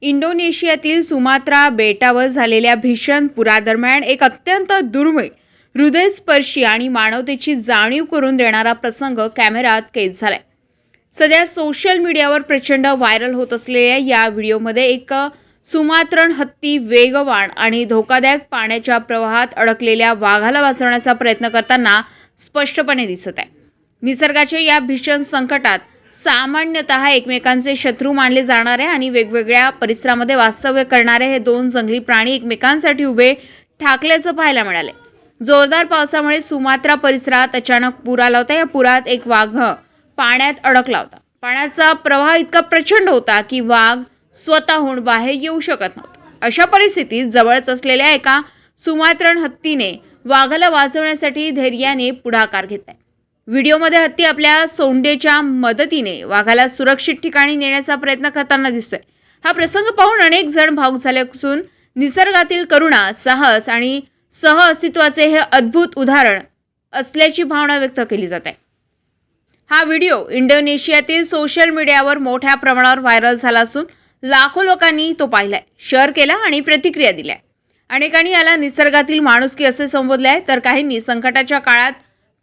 इंडोनेशियातील Sumatra बेटावर झालेल्या भीषण पुरादरम्यान एक अत्यंत दुर्मिळ, हृदयस्पर्शी आणि मानवतेची जाणीव करून देणारा प्रसंग कॅमेऱ्यात कैद झालाय. सध्या सोशल मीडियावर प्रचंड व्हायरल होत असलेल्या या व्हिडिओमध्ये एक सुमात्रन हत्ती वेगवान आणि धोकादायक पाण्याच्या प्रवाहात अडकलेल्या वाघाला वाचवण्याचा प्रयत्न करताना स्पष्टपणे दिसत आहे. निसर्गाच्या या भीषण संकटात सामान्यतः एकमेकांचे शत्रू मानले जाणारे आणि वेगवेगळ्या परिसरामध्ये वास्तव्य करणारे हे दोन जंगली प्राणी एकमेकांसाठी उभे ठाकल्याचं पाहायला मिळाले. जोरदार पावसामुळे सुमात्रा परिसरात अचानक पूर आला होता. या पुरात एक वाघ पाण्यात अडकला होता. पाण्याचा प्रवाह इतका प्रचंड होता की वाघ स्वतःहून बाहेर येऊ शकत नव्हता. अशा परिस्थितीत जवळच असलेल्या एका सुमात्रन हत्तीने वाघाला वाचवण्यासाठी धैर्याने पुढाकार घेतलाय. व्हिडिओमध्ये हत्ती आपल्या सोंडेच्या मदतीने वाघाला सुरक्षित ठिकाणी नेण्याचा प्रयत्न करताना दिसतोय. हा प्रसंग पाहून अनेक जण भावुक झाले असून निसर्गातील करुणा, साहस आणि सहअस्तित्वाचे हे अद्भुत उदाहरण असल्याची भावना व्यक्त केली जाते. हा व्हिडिओ इंडोनेशियातील सोशल मीडियावर मोठ्या प्रमाणावर व्हायरल झाला असून लाखो लोकांनी तो पाहिलाय, शेअर केला आणि प्रतिक्रिया दिल्या. अनेकांनी याला निसर्गातील माणुसकी असे संबोधले आहे, तर काहींनी संकटाच्या काळात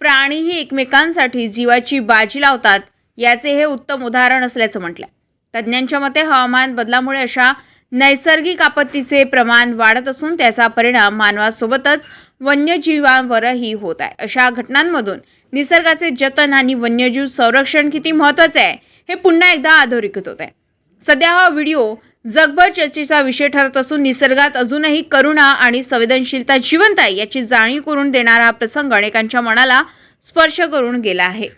प्राणीही एकमेकांसाठी जीवाची बाजी लावतात याचे हे उत्तम उदाहरण असल्याचं म्हटलंय. तज्ज्ञांच्या मते हवामान बदलामुळे अशा नैसर्गिक आपत्तीचे प्रमाण वाढत असून त्याचा परिणाम मानवासोबतच वन्यजीवांवरही होत आहे. अशा घटनांमधून निसर्गाचे जतन आणि वन्यजीव संरक्षण किती महत्त्वाचे आहे हे पुन्हा एकदा अधोरेखित होत आहे. सध्या हा व्हिडिओ जगभर चर्चेचा विषय ठरत असून निसर्गात अजूनही करुणा आणि संवेदनशीलता जिवंत आहे याची जाणीव करून देणारा हा प्रसंग अनेकांच्या मनाला स्पर्श करून गेला आहे.